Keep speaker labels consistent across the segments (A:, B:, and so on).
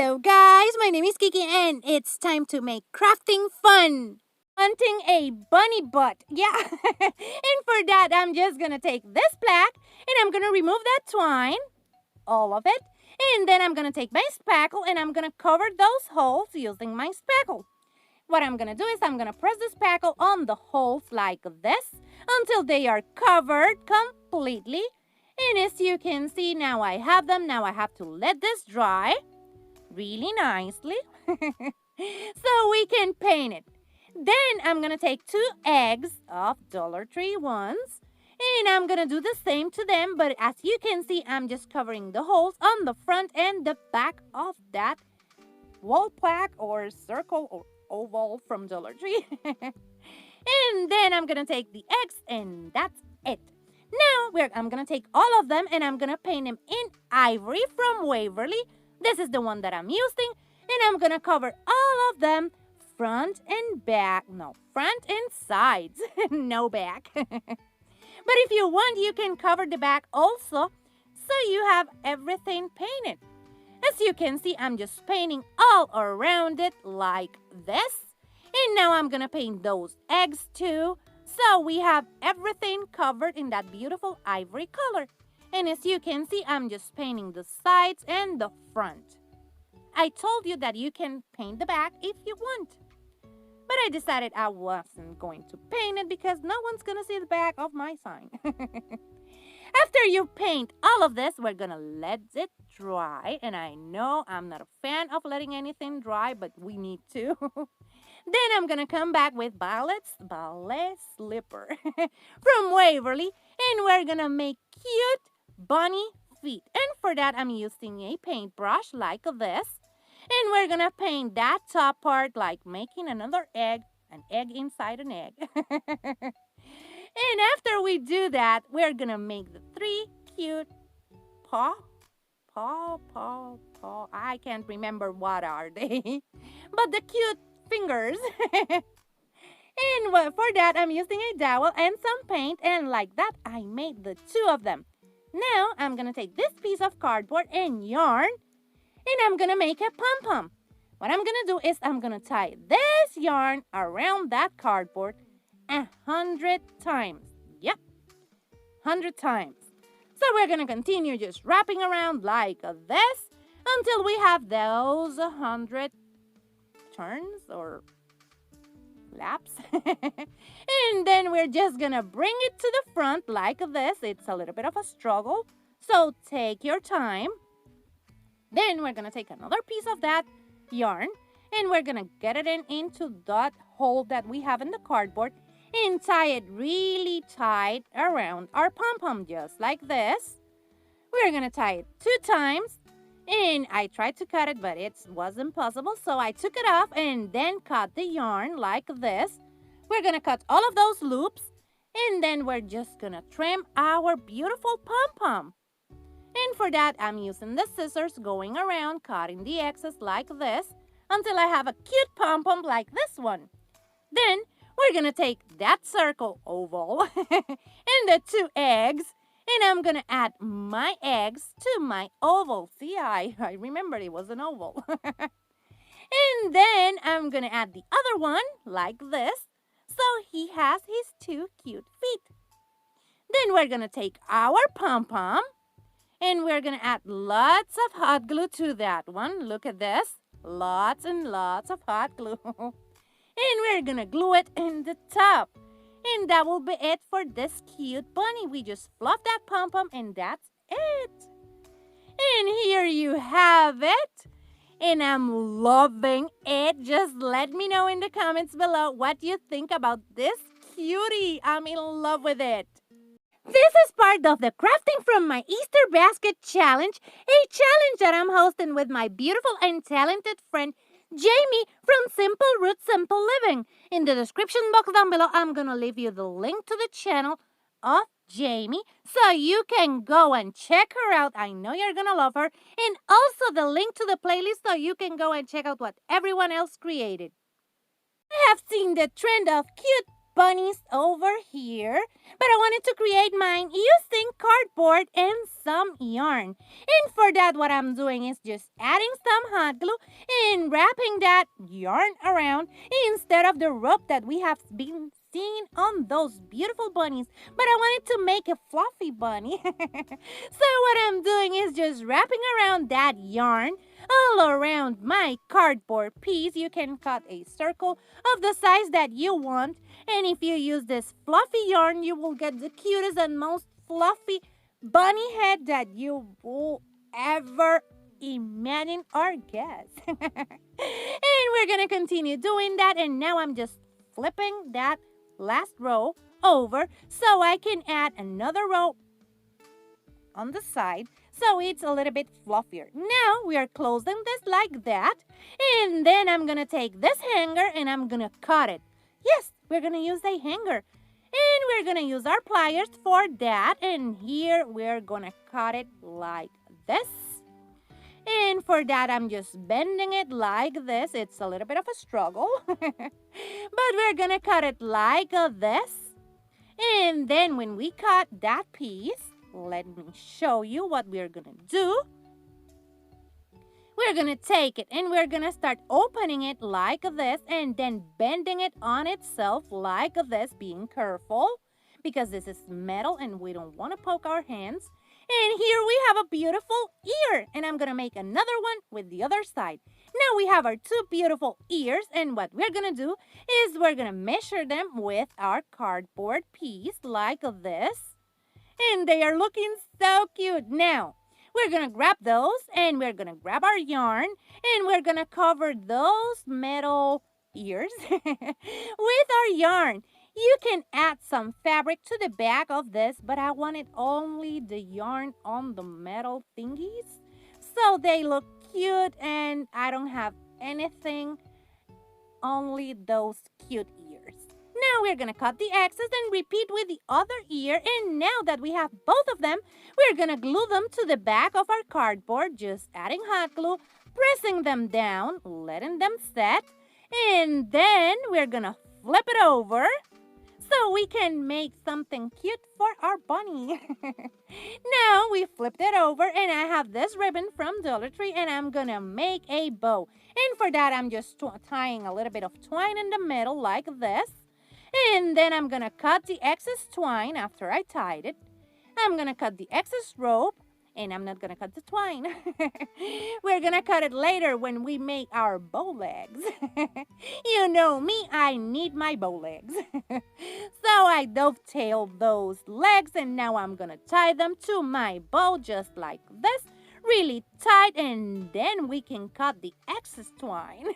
A: Hello guys, my name is Kiki and it's time to make crafting fun. Hunting a bunny butt. Yeah. And for that, I'm just gonna take this plaque and I'm gonna remove that twine, all of it. And then I'm gonna take my spackle and I'm gonna cover those holes using my spackle. What I'm gonna do is I'm gonna press the spackle on the holes like this until they are covered completely. And as you can see, now I have them. Now I have to let this dry really nicely so we can paint it. Then I'm going to take 2 eggs of Dollar Tree ones and I'm going to do the same to them, but as you can see, I'm just covering the holes on the front and the back of that wall plaque or circle or oval from Dollar Tree. And then I'm going to take the eggs and that's it. Now I'm going to take all of them and I'm going to paint them in ivory from Waverly. This is the one that I'm using, and I'm going to cover all of them front and back. No, front and sides, no back. But if you want, you can cover the back also, so you have everything painted. As you can see, I'm just painting all around it like this. And now I'm going to paint those eggs too, so we have everything covered in that beautiful ivory color. And as you can see, I'm just painting the sides and the front. I told you that you can paint the back if you want. But I decided I wasn't going to paint it because no one's going to see the back of my sign. After you paint all of this, we're going to let it dry. And I know I'm not a fan of letting anything dry, but we need to. Then I'm going to come back with Violet's ballet slipper from Waverly. And we're going to make cute bunny feet. And for that, I'm using a paintbrush like this. And we're going to paint that top part like making another egg, an egg inside an egg. And after we do that, we're going to make the 3 cute paw. I can't remember what are they. But the cute fingers. And for that, I'm using a dowel and some paint. And like that, I made the 2 of them. Now, I'm going to take this piece of cardboard and yarn, and I'm going to make a pom-pom. What I'm going to do is I'm going to tie this yarn around that cardboard 100 times. Yep, 100 times. So we're going to continue just wrapping around like this until we have those 100 turns or laps. And then we're just gonna bring it to the front like this. It's a little bit of a struggle, so take your time. Then we're gonna take another piece of that yarn and we're gonna get it into that hole that we have in the cardboard and tie it really tight around our pom-pom, just like this. We're gonna tie it 2 times. And I tried to cut it, but it wasn't possible, so I took it off and then cut the yarn like this. We're going to cut all of those loops, and then we're just going to trim our beautiful pom-pom. And for that, I'm using the scissors going around, cutting the excess like this, until I have a cute pom-pom like this one. Then, we're going to take that circle oval and the 2 eggs, and I'm going to add my eggs to my oval. See, I remembered it was an oval. And then I'm going to add the other one like this. So he has his 2 cute feet. Then we're going to take our pom-pom. And we're going to add lots of hot glue to that one. Look at this. Lots and lots of hot glue. And we're going to glue it in the top. And that will be it for this cute bunny. We just fluff that pom-pom and that's it. And here you have it. And I'm loving it. Just let me know in the comments below what you think about this cutie. I'm in love with it. This is part of the Crafting from My Easter Basket Challenge, a challenge that I'm hosting with my beautiful and talented friend, Jamie from SimpleRoots SimpleLiving. In the description box down below, I'm going to leave you the link to the channel of Jamie so you can go and check her out. I know you're going to love her. And also the link to the playlist so you can go and check out what everyone else created. I have seen the trend of cute bunnies over here, but I wanted to create mine using cardboard and some yarn. And for that, what I'm doing is just adding some hot glue and wrapping that yarn around instead of the rope that we have been seeing on those beautiful bunnies. But I wanted to make a fluffy bunny. So what I'm doing is just wrapping around that yarn all around my cardboard piece. You can cut a circle of the size that you want. And if you use this fluffy yarn, you will get the cutest and most fluffy bunny head that you will ever imagine or guess. And we're going to continue doing that. And now I'm just flipping that last row over so I can add another row on the side so it's a little bit fluffier. Now we are closing this like that, and then I'm gonna take this hanger and I'm gonna cut it. Yes, we're gonna use a hanger, and we're gonna use our pliers for that, and here we're gonna cut it like this. And for that, I'm just bending it like this. It's a little bit of a struggle, but we're gonna cut it like this. And then when we cut that piece, let me show you what we're gonna do. We're gonna take it and we're gonna start opening it like this and then bending it on itself like this, being careful because this is metal and we don't want to poke our hands. And here we have a beautiful ear, and I'm gonna make another one with the other side. Now we have our two beautiful ears, and what we're gonna do is we're gonna measure them with our cardboard piece like this. And they are looking so cute. Now, we're going to grab those and we're going to grab our yarn and we're going to cover those metal ears with our yarn. You can add some fabric to the back of this, but I wanted only the yarn on the metal thingies so they look cute and I don't have anything, only those cute ears. Now we're going to cut the excess and repeat with the other ear. And now that we have both of them, we're going to glue them to the back of our cardboard, just adding hot glue, pressing them down, letting them set. And then we're going to flip it over so we can make something cute for our bunny. Now we flipped it over and I have this ribbon from Dollar Tree and I'm going to make a bow. And for that, I'm just tying a little bit of twine in the middle like this. And then I'm going to cut the excess twine after I tied it. I'm going to cut the excess rope, and I'm not going to cut the twine. We're going to cut it later when we make our bow legs. You know me, I need my bow legs. So I dovetailed those legs, and now I'm going to tie them to my bow just like this, really tight, and then we can cut the excess twine.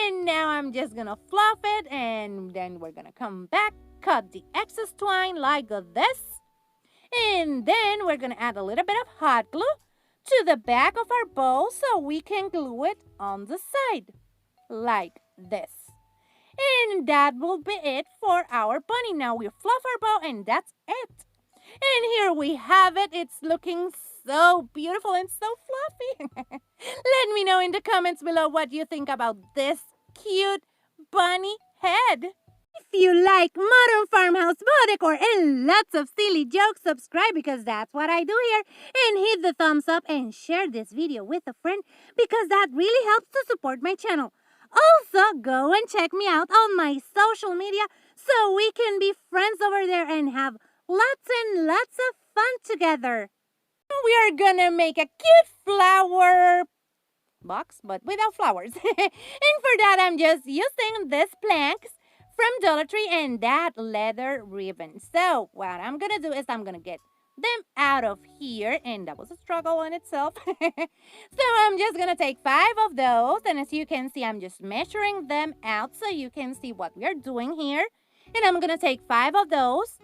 A: And now I'm just gonna fluff it and then we're gonna come back, cut the excess twine like this. And then we're gonna add a little bit of hot glue to the back of our bow so we can glue it on the side like this. And that will be it for our bunny. Now we fluff our bow and that's it. And here we have it. It's looking so beautiful and so fluffy. Let me know in the comments below what you think about this cute bunny head. If you like modern farmhouse bow decor and lots of silly jokes, subscribe because that's what I do here. And hit the thumbs up and share this video with a friend because that really helps to support my channel. Also, go and check me out on my social media so we can be friends over there and have lots and lots of fun together. We are gonna make a cute flower box, but without flowers. And for that, I'm just using these planks from Dollar Tree and that leather ribbon. So what I'm gonna do is I'm gonna get them out of here, and that was a struggle in itself. So I'm just gonna take 5 of those, and as you can see, I'm just measuring them out so you can see what we are doing here. And I'm gonna take 5 of those,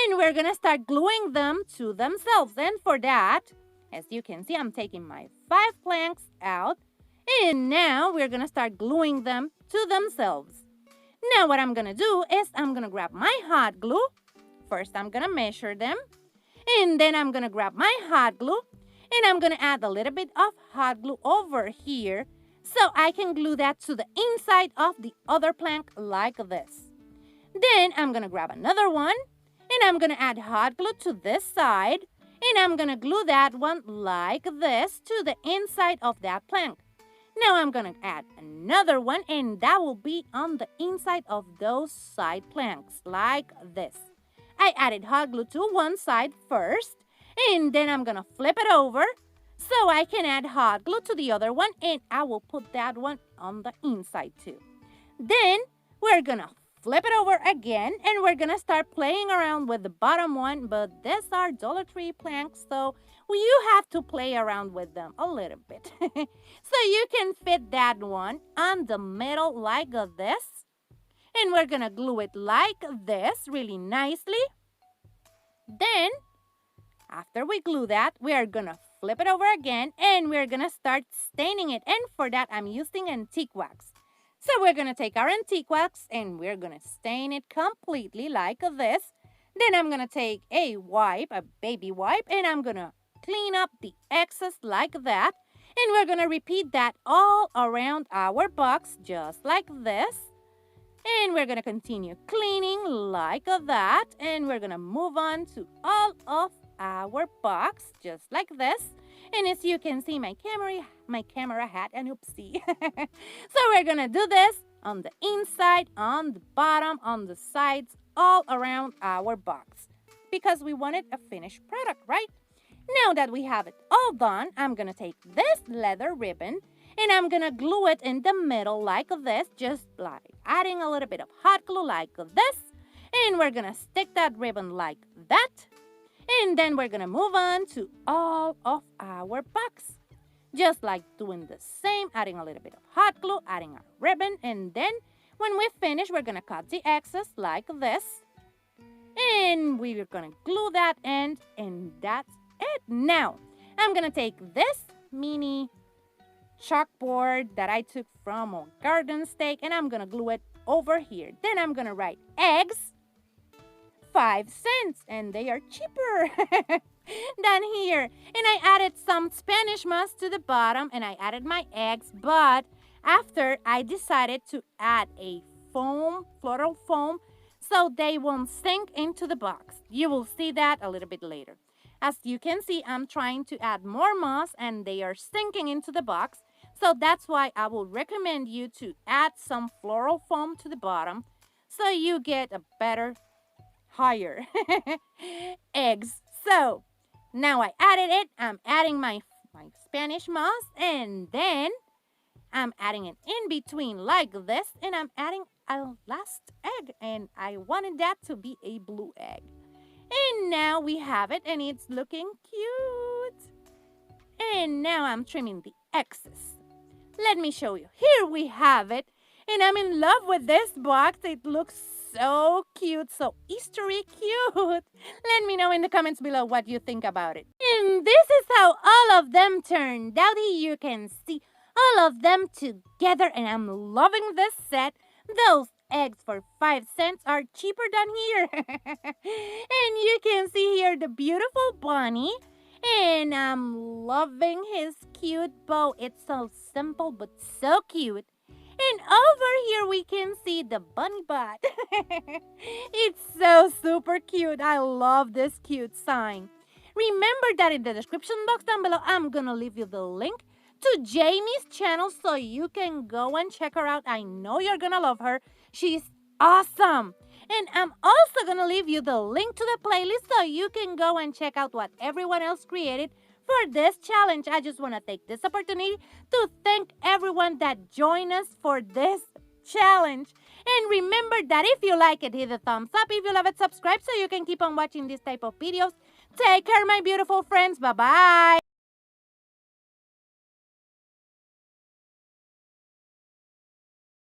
A: and we're gonna start gluing them to themselves. And for that, as you can see, I'm taking my 5 planks out, and now we're gonna start gluing them to themselves. Now what I'm gonna do is I'm gonna grab my hot glue. First, I'm gonna measure them, and then I'm gonna grab my hot glue, and I'm gonna add a little bit of hot glue over here so I can glue that to the inside of the other plank like this. Then I'm going to grab another one and I'm going to add hot glue to this side. And I'm going to glue that one like this to the inside of that plank. Now I'm going to add another one and that will be on the inside of those side planks like this. I added hot glue to one side first and then I'm going to flip it over so I can add hot glue to the other one and I will put that one on the inside too. Then we're going to flip it over again and we're going to start playing around with the bottom one, but these are Dollar Tree planks, so you have to play around with them a little bit. So you can fit that one on the middle like this. And we're going to glue it like this really nicely. Then, after we glue that, we are going to flip it over again and we're going to start staining it. And for that, I'm using antique wax. So we're going to take our antique wax and we're going to stain it completely like this. Then I'm going to take a wipe, a baby wipe, and I'm going to clean up the excess like that. And we're going to repeat that all around our box just like this. And we're going to continue cleaning like that. And we're going to move on to all of our box just like this. And as you can see, my camera had an oopsie. So we're going to do this on the inside, on the bottom, on the sides, all around our box. Because we wanted a finished product, right? Now that we have it all done, I'm going to take this leather ribbon and I'm going to glue it in the middle like this, just like adding a little bit of hot glue like this. And we're going to stick that ribbon like that. And then we're going to move on to all of our box. Just like doing the same, adding a little bit of hot glue, adding our ribbon. And then when we finish, we're going to cut the excess like this. And we're going to glue that end, and that's it. Now, I'm going to take this mini chalkboard that I took from a garden stake and I'm going to glue it over here. Then I'm going to write eggs, 5 cents, and they are cheaper than here. And I added some Spanish moss to the bottom and I added my eggs, but after I decided to add a foam, floral foam, so they won't sink into the box. You will see that a little bit later. As you can see, I'm trying to add more moss and they are sinking into the box. So that's why I will recommend you to add some floral foam to the bottom so you get a better, higher eggs. So now I added it. I'm adding my Spanish moss and then I'm adding it in between like this and I'm adding a last egg and I wanted that to be a blue egg. And now we have it and it's looking cute. And now I'm trimming the excess. Let me show you. Here we have it. And I'm in love with this box. It looks so cute, so Eastery cute. Let me know in the comments below what you think about it. And this is how all of them turned out. Here you can see all of them together and I'm loving this set. Those eggs for 5 cents are cheaper than here. And you can see here the beautiful bunny. And I'm loving his cute bow. It's so simple but so cute. And over here we can see the bunny butt. It's so super cute. I love this cute sign. Remember that in the description box down below, I'm going to leave you the link to Jamie's channel so you can go and check her out. I know you're going to love her. She's awesome. And I'm also going to leave you the link to the playlist so you can go and check out what everyone else created for this challenge. I just want to take this opportunity to thank everyone that joined us for this challenge. And remember that if you like it, hit the thumbs up. If you love it, subscribe so you can keep on watching this type of videos. Take care, my beautiful friends. Bye-bye.